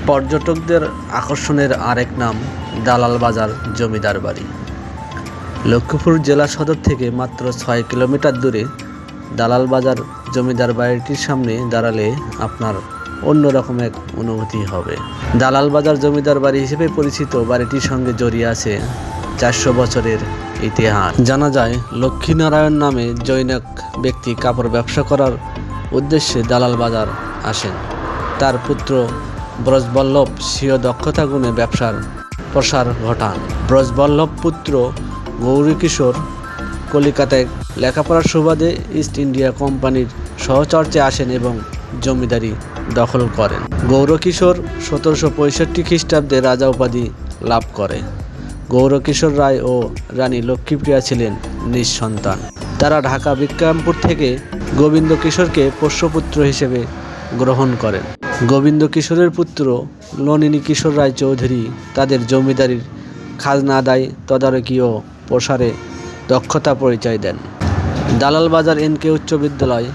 পর্যটকদের আকর্ষণের আরেক নাম দালাল বাজার জমিদার বাড়ি। লক্ষ্মীপুর জেলা সদর থেকে মাত্র 6 কিলোমিটার দূরে দালাল বাজার জমিদার বাড়িটির সামনে দাঁড়ালে আপনার অন্যরকম এক অনুভূতি হবে। দালাল বাজার জমিদার বাড়ি হিসেবে পরিচিত বাড়িটির সঙ্গে জড়িয়ে আছে 400 বছরের ইতিহাস। জানা যায় লক্ষ্মীনারায়ণ নামে জনৈক ব্যক্তি কাপড় ব্যবসা করার উদ্দেশ্যে দালাল বাজার আসেন। তার পুত্র ব্রজবল্লভ স্বীয় দক্ষতা গুণে ব্যবসার প্রসার ঘটান। ব্রজবল্লভ পুত্র গৌরকিশোর কলিকাতায় লেখাপড়ার সুবাদে ইস্ট ইন্ডিয়া কোম্পানির সহচর্যে আসেন এবং জমিদারি দখল করেন। গৌরকিশোর 1765 খ্রিস্টাব্দে রাজা উপাধি লাভ করে। গৌরকিশোর রায় ও রানী লক্ষ্মীপ্রিয়া ছিলেন নিঃসন্তান। তারা ঢাকা বিক্রমপুর থেকে গোবিন্দ কিশোরকে পোষ্যপুত্র হিসেবে গ্রহণ করেন। গোবিন্দ কিশোরের পুত্র নলিনী কিশোর রায় চৌধুরী তাদের জমিদারির খাজনা আদায়, তদারকি ও প্রসারে দক্ষতা পরিচয় দেন। দালাল বাজার এনকে উচ্চ বিদ্যালয়,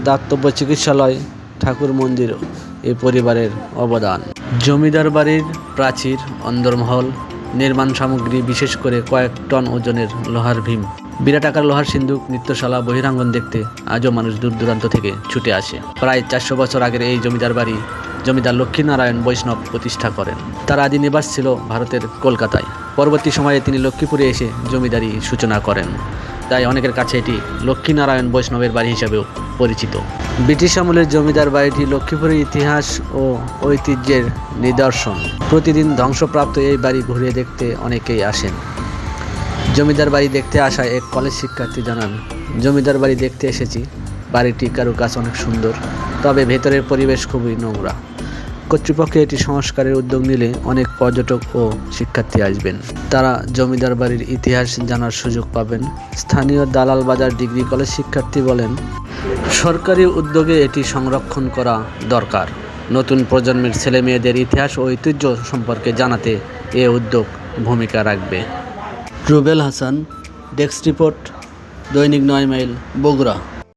দাতব্য চিকিৎসালয়, ঠাকুর মন্দির এই পরিবারের অবদান। জমিদার বাড়ির প্রাচীর, অন্দরমহল, নির্মাণ সামগ্রী, বিশেষ করে কয়েক টন ওজনের লোহার ভীম, বিরাট আকার লোহার সিন্দুক, নৃত্যশালা, বহিরাঙ্গন দেখতে আজও মানুষ দূর দূরান্ত থেকে ছুটে আসে। প্রায় 400 বছর আগের এই জমিদার বাড়ি জমিদার লক্ষ্মীনারায়ণ বৈষ্ণব প্রতিষ্ঠা করেন। তার আদি নিবাস ছিল ভারতের কলকাতায়। পরবর্তী সময়ে তিনি লক্ষ্মীপুরে এসে জমিদারি সূচনা করেন। তাই অনেকের কাছে এটি লক্ষ্মীনারায়ণ বৈষ্ণবের বাড়ি হিসেবেও পরিচিত। ব্রিটিশ আমলের জমিদার বাড়িটি লক্ষ্মীপুরের ইতিহাস ও ঐতিহ্যের নিদর্শন। প্রতিদিন ধ্বংসপ্রাপ্ত এই বাড়ি ঘুরে দেখতে অনেকেই আসেন। জমিদার বাড়ি দেখতে আসা এক কলেজ শিক্ষার্থী জানান, জমিদার বাড়ি দেখতে এসেছি, বাড়িটি কারুকাজ অনেক সুন্দর, তবে ভেতরের পরিবেশ খুবই নোংরা। কর্তৃপক্ষ এটি সংস্কারের উদ্যোগ নিলে অনেক পর্যটক ও শিক্ষার্থী আসবেন। তারা জমিদার বাড়ির ইতিহাস জানার সুযোগ পাবেন। স্থানীয় দালাল বাজার ডিগ্রি কলেজ শিক্ষার্থী বলেন, সরকারি উদ্যোগে এটি সংরক্ষণ করা দরকার। নতুন প্রজন্মের ছেলে মেয়েদের ইতিহাস ও ঐতিহ্য সম্পর্কে জানাতে এ উদ্যোগ ভূমিকা রাখবে। রুবেল হাসান, ডেস্ক রিপোর্ট, দৈনিক 9 মাইল, বগুড়া।